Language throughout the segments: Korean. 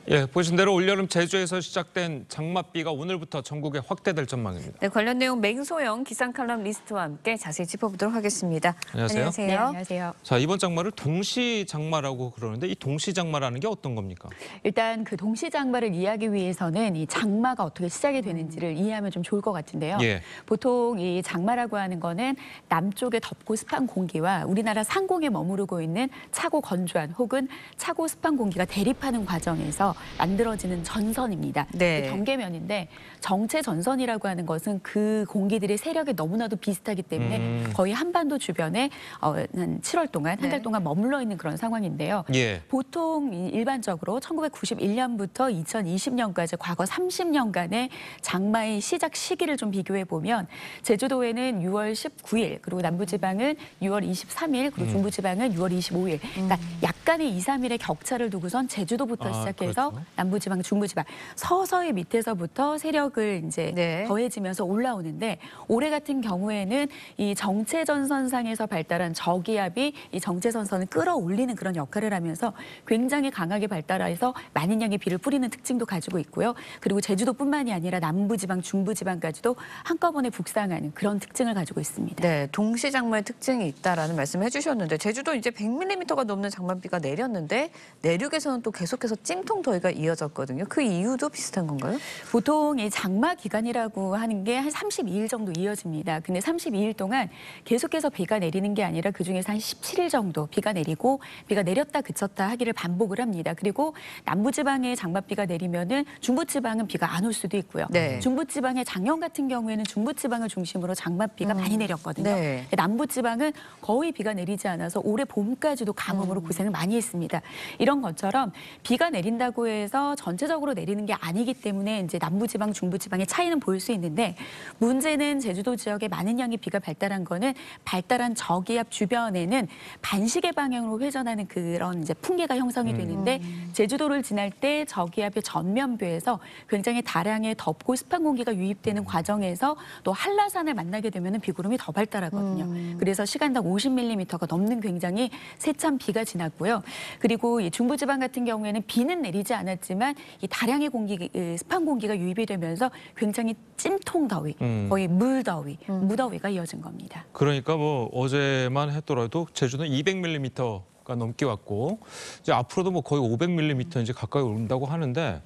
예, 보신 대로 올여름 제주에서 시작된 장맛비가 오늘부터 전국에 확대될 전망입니다. 네, 관련 내용 맹소영 기상 칼럼 리스트와 함께 자세히 짚어보도록 하겠습니다. 안녕하세요. 네, 안녕하세요. 자, 이번 장마를 동시 장마라고 그러는데 이 동시 장마라는 게 어떤 겁니까? 일단 그 동시 장마를 이해하기 위해서는 이 장마가 어떻게 시작이 되는지를 이해하면 좀 좋을 것 같은데요. 예. 보통 이 장마라고 하는 거는 남쪽의 덥고 습한 공기와 우리나라 상공에 머무르고 있는 차고 건조한 혹은 차고 습한 공기가 대립하는 과정에서 만들어지는 전선입니다. 네. 경계면인데 정체 전선이라고 하는 것은 그 공기들의 세력이 너무나도 비슷하기 때문에 거의 한반도 주변에 한 7월 동안, 한 달 동안 머물러 있는 그런 상황인데요. 예. 보통 일반적으로 1991년부터 2020년까지 과거 30년간의 장마의 시작 시기를 좀 비교해 보면 제주도에는 6월 19일, 그리고 남부지방은 6월 23일, 그리고 중부지방은 6월 25일. 그러니까 약간의 2, 3일의 격차를 두고선 제주도부터 시작해서 그렇죠. 남부지방, 중부지방 서서히 밑에서부터 세력을 이제 더해지면서 올라오는데 올해 같은 경우에는 이 정체전선상에서 발달한 저기압이 이 정체전선을 끌어올리는 그런 역할을 하면서 굉장히 강하게 발달해서 많은 양의 비를 뿌리는 특징도 가지고 있고요. 그리고 제주도뿐만이 아니라 남부지방, 중부지방까지도 한꺼번에 북상하는 그런 특징을 가지고 있습니다. 네, 동시 장마의 특징이 있다라는 말씀을 해주셨는데 제주도 이제 100mm가 넘는 장맛비가 내렸는데 내륙에서는 또 계속해서 찜통 더위가 이어졌거든요. 그 이유도 비슷한 건가요? 보통 이 장마 기간이라고 하는 게 한 32일 정도 이어집니다. 근데 32일 동안 계속해서 비가 내리는 게 아니라 그중에서 한 17일 정도 비가 내리고 비가 내렸다 그쳤다 하기를 반복을 합니다. 그리고 남부지방에 장맛비가 내리면은 중부지방은 비가 안 올 수도 있고요. 네. 중부지방의 작년 같은 경우에는 중부지방을 중심으로 장맛비가 많이 내렸거든요. 네. 근데 남부지방은 거의 비가 내리지 않아서 올해 봄까지도 가뭄으로 고생을 많이 했습니다. 이런 것처럼 비가 내린다고 해서 전체적으로 내리는 게 아니기 때문에 이제 남부지방, 중부지방의 차이는 보일 수 있는데 문제는 제주도 지역에 많은 양의 비가 발달한 거는 발달한 저기압 주변에는 반시계 방향으로 회전하는 그런 이제 풍계가 형성이 되는데 제주도를 지날 때 저기압의 전면부에서 굉장히 다량의 덥고 습한 공기가 유입되는 과정에서 또 한라산을 만나게 되면 비구름이 더 발달하거든요. 그래서 시간당 50mm가 넘는 굉장히 세찬 비가 지났고요. 그리고 이 중부지방 같은 경우에는 비는 내리지 않았지만 이 다량의 공기, 습한 공기가 유입이 되면서 굉장히 찜통 더위, 거의 물더위, 무더위가 이어진 겁니다. 그러니까 뭐 어제만 했더라도 제주는 200mm가 넘게 왔고 이제 앞으로도 뭐 거의 500mm 이제 가까이 온다고 하는데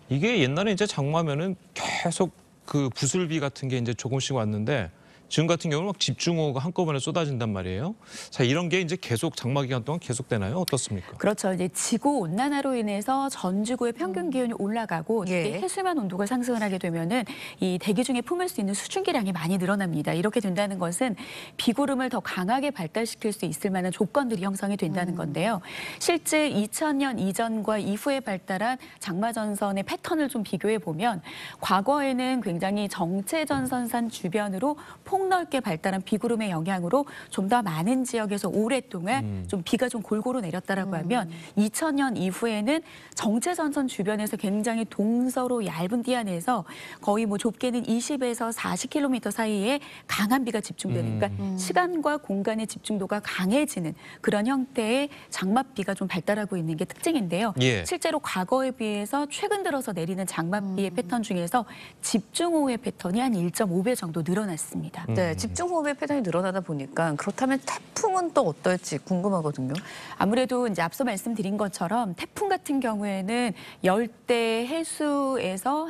이게 옛날에 이제 장마면은 계속 그 부슬비 같은 게 이제 조금씩 왔는데 지금 같은 경우는 막 집중호우가 한꺼번에 쏟아진단 말이에요. 자, 이런 게 이제 계속 장마 기간 동안 계속되나요? 어떻습니까? 그렇죠. 이제 지구 온난화로 인해서 전 지구의 평균 기온이 올라가고 이게 해수면 온도가 상승을 하게 되면은 이 대기 중에 품을 수 있는 수증기량이 많이 늘어납니다. 이렇게 된다는 것은 비구름을 더 강하게 발달시킬 수 있을 만한 조건들이 형성이 된다는 건데요. 실제 2000년 이전과 이후에 발달한 장마 전선의 패턴을 좀 비교해 보면 과거에는 굉장히 정체 전선산 주변으로 폭넓게 발달한 비구름의 영향으로 좀 더 많은 지역에서 오랫동안 좀 비가 좀 골고루 내렸다라고 하면 2000년 이후에는 정체전선 주변에서 굉장히 동서로 얇은 띠 안에서 거의 뭐 좁게는 20에서 40km 사이에 강한 비가 집중되는 그러니까 시간과 공간의 집중도가 강해지는 그런 형태의 장맛비가 좀 발달하고 있는 게 특징인데요. 예. 실제로 과거에 비해서 최근 들어서 내리는 장맛비의 패턴 중에서 집중호우의 패턴이 한 1.5배 정도 늘어났습니다. 네, 집중호우의 패턴이 늘어나다 보니까 그렇다면 태풍은 또 어떨지 궁금하거든요. 아무래도 이제 앞서 말씀드린 것처럼 태풍 같은 경우에는 열대 해수에서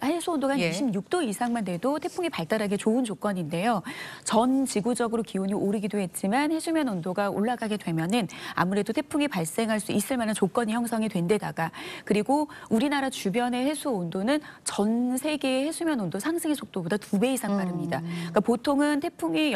해수 온도가 한 26도 이상만 돼도 태풍이 발달하기 좋은 조건인데요. 전 지구적으로 기온이 오르기도 했지만 해수면 온도가 올라가게 되면은 아무래도 태풍이 발생할 수 있을 만한 조건이 형성이 된 데다가 그리고 우리나라 주변의 해수 온도는 전 세계의 해수면 온도 상승의 속도보다 2배 이상 빠릅니다. 그러니까 보통은 태풍이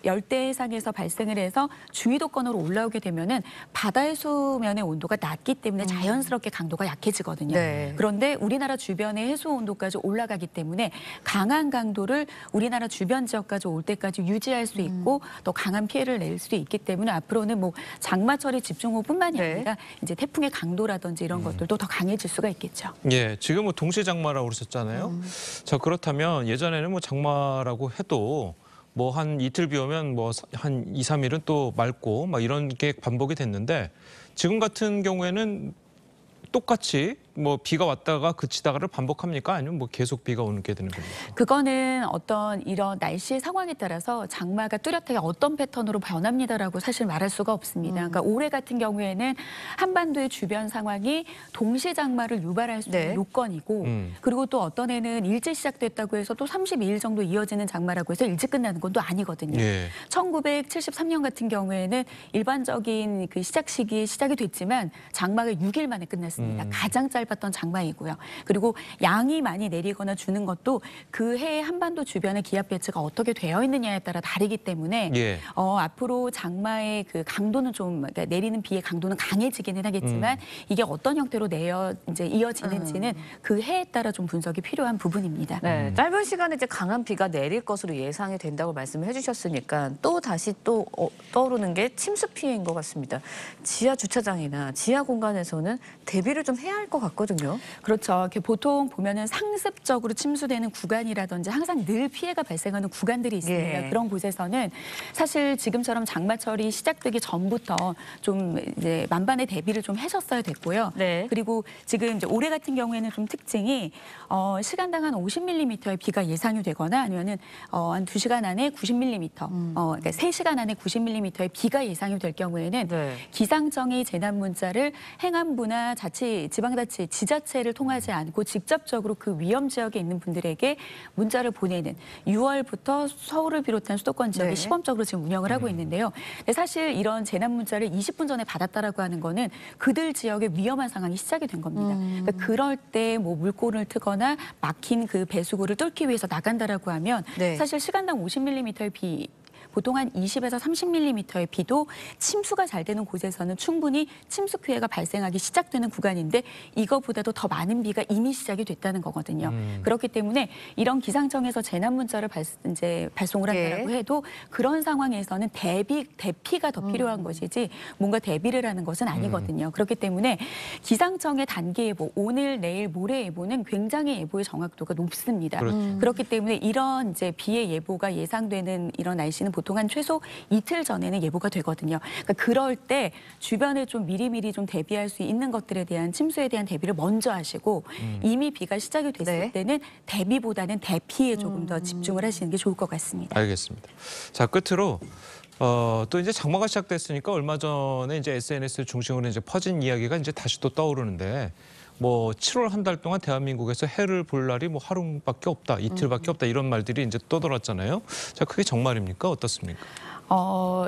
열대해상에서 발생을 해서 중위도권으로 올라오게 되면은 바다 해수면의 온도가 낮기 때문에 자연스럽게 강도가 약해지거든요. 그런데 우리나라 주변의 해수 온도까지 올라가기 때문에 강한 강도를 우리나라 주변 지역까지 올 때까지 유지할 수 있고 또 강한 피해를 낼 수 있기 때문에 앞으로는 뭐 장마철의 집중호우뿐만이 아니라 이제 태풍의 강도라든지 이런 것들도 더 강해질 수가 있겠죠. 예, 지금 뭐 동시 장마라고 그러셨잖아요. 자, 그렇다면 예전에는 뭐 장마라고 해도 뭐 한 이틀 비 오면 뭐 한 2, 3일은 또 맑고 막 이런 게 반복이 됐는데 지금 같은 경우에는 똑같이 뭐 비가 왔다가 그치다가를 반복합니까? 아니면 뭐 계속 비가 오는 게 되는 겁니까? 그거는 어떤 이런 날씨의 상황에 따라서 장마가 뚜렷하게 어떤 패턴으로 변합니다라고 사실 말할 수가 없습니다. 그러니까 올해 같은 경우에는 한반도의 주변 상황이 동시 장마를 유발할 수 있는 네. 요건이고 그리고 또 어떤 해는 일찍 시작됐다고 해서 또 32일 정도 이어지는 장마라고 해서 일찍 끝나는 건 또 아니거든요. 예. 1973년 같은 경우에는 일반적인 그 시작 시기에 시작이 됐지만 장마가 6일 만에 끝났습니다. 가장 짧았던 장마이고요. 그리고 양이 많이 내리거나 주는 것도 그 해의 한반도 주변의 기압 배치가 어떻게 되어 있느냐에 따라 다르기 때문에 예. 앞으로 장마의 그 강도는 좀 그러니까 내리는 비의 강도는 강해지기는 하겠지만 이게 어떤 형태로 이제 이어지는지는 그 해에 따라 좀 분석이 필요한 부분입니다. 네, 짧은 시간에 이제 강한 비가 내릴 것으로 예상이 된다고 말씀을 해주셨으니까 또 다시 또 떠오르는 게 침수 피해인 것 같습니다. 지하 주차장이나 지하 공간에서는 대비를 좀 해야 할 것 같거든요. 그렇죠. 이렇게 보통 보면은 상습적으로 침수되는 구간이라든지 항상 늘 피해가 발생하는 구간들이 있습니다. 예. 그런 곳에서는 사실 지금처럼 장마철이 시작되기 전부터 좀 이제 만반의 대비를 좀 하셨어야 됐고요. 네. 그리고 지금 이제 올해 같은 경우에는 좀 특징이 시간당 한 50mm의 비가 예상이 되거나 아니면은 한 2시간 안에 90mm, 그러니까 3시간 안에 90mm의 비가 예상이 될 경우에는 네. 기상청이 재난 문자를 행안부나 지방자치, 지자체를 통하지 않고 직접적으로 그 위험 지역에 있는 분들에게 문자를 보내는 6월부터 서울을 비롯한 수도권 지역이 네. 시범적으로 지금 운영을 하고 있는데요. 근데 사실 이런 재난 문자를 20분 전에 받았다라고 하는 거는 그들 지역의 위험한 상황이 시작이 된 겁니다. 그러니까 그럴 때 뭐 물꼬를 트거나 막힌 그 배수구를 뚫기 위해서 나간다라고 하면 네. 사실 시간당 50mm의 비 보통 한 20에서 30mm의 비도 침수가 잘 되는 곳에서는 충분히 침수 피해가 발생하기 시작되는 구간인데 이거보다도 더 많은 비가 이미 시작이 됐다는 거거든요. 그렇기 때문에 이런 기상청에서 재난 문자를 발송을 한다고 예. 해도 그런 상황에서는 대피가 더 필요한 것이지 뭔가 대비를 하는 것은 아니거든요. 그렇기 때문에 기상청의 단기 예보, 오늘, 내일, 모레 예보는 굉장히 예보의 정확도가 높습니다. 그렇죠. 그렇기 때문에 이런 이제 비의 예보가 예상되는 이런 날씨는 보통 한 최소 이틀 전에는 예보가 되거든요. 그러니까 그럴 때 주변에 좀 미리미리 좀 대비할 수 있는 것들에 대한 침수에 대한 대비를 먼저 하시고 이미 비가 시작이 됐을 네. 때는 대비보다는 대피에 조금 더 집중을 하시는 게 좋을 것 같습니다. 알겠습니다. 자, 끝으로 또 이제 장마가 시작됐으니까 얼마 전에 이제 SNS 중심으로 이제 퍼진 이야기가 이제 다시 또 떠오르는데 뭐 7월 한 달 동안 대한민국에서 해를 볼 날이 뭐 하루밖에 없다, 이틀밖에 없다 이런 말들이 이제 떠돌았잖아요. 자, 그게 정말입니까? 어떻습니까?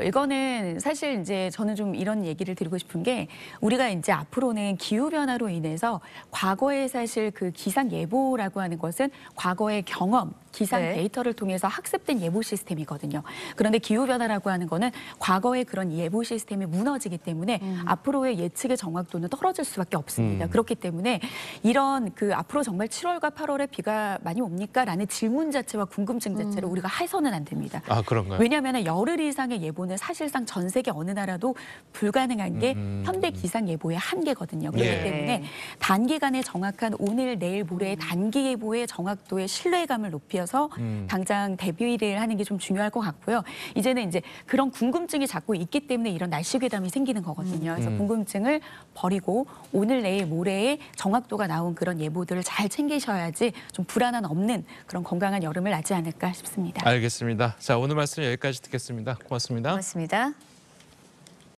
이거는 사실 이제 저는 좀 이런 얘기를 드리고 싶은 게 우리가 이제 앞으로는 기후 변화로 인해서 과거에 사실 그 기상 예보라고 하는 것은 과거의 경험, 기상 네. 데이터를 통해서 학습된 예보 시스템이거든요. 그런데 기후 변화라고 하는 거는 과거의 그런 예보 시스템이 무너지기 때문에 앞으로의 예측의 정확도는 떨어질 수밖에 없습니다. 그렇기 때문에 이런 그 앞으로 정말 7월과 8월에 비가 많이 옵니까?라는 질문 자체와 궁금증 자체를 우리가 해서는 안 됩니다. 아, 그런가요? 왜냐하면 열흘 이상의 예보는 사실상 전 세계 어느 나라도 불가능한 게 현대 기상 예보의 한계거든요. 그렇기 예. 때문에 단기간에 정확한 오늘, 내일, 모레의 단기 예보의 정확도의 신뢰감을 높여서 당장 대비를 하는 게 좀 중요할 것 같고요. 이제는 이제 그런 궁금증이 자꾸 있기 때문에 이런 날씨 괴담이 생기는 거거든요. 그래서 궁금증을 버리고 오늘, 내일, 모레의 정확도가 나온 그런 예보들을 잘 챙기셔야지 좀 불안한 없는 그런 건강한 여름을 맞지 않을까 싶습니다. 알겠습니다. 자, 오늘 말씀 여기까지 듣겠습니다. 고맙습니다. 고맙습니다.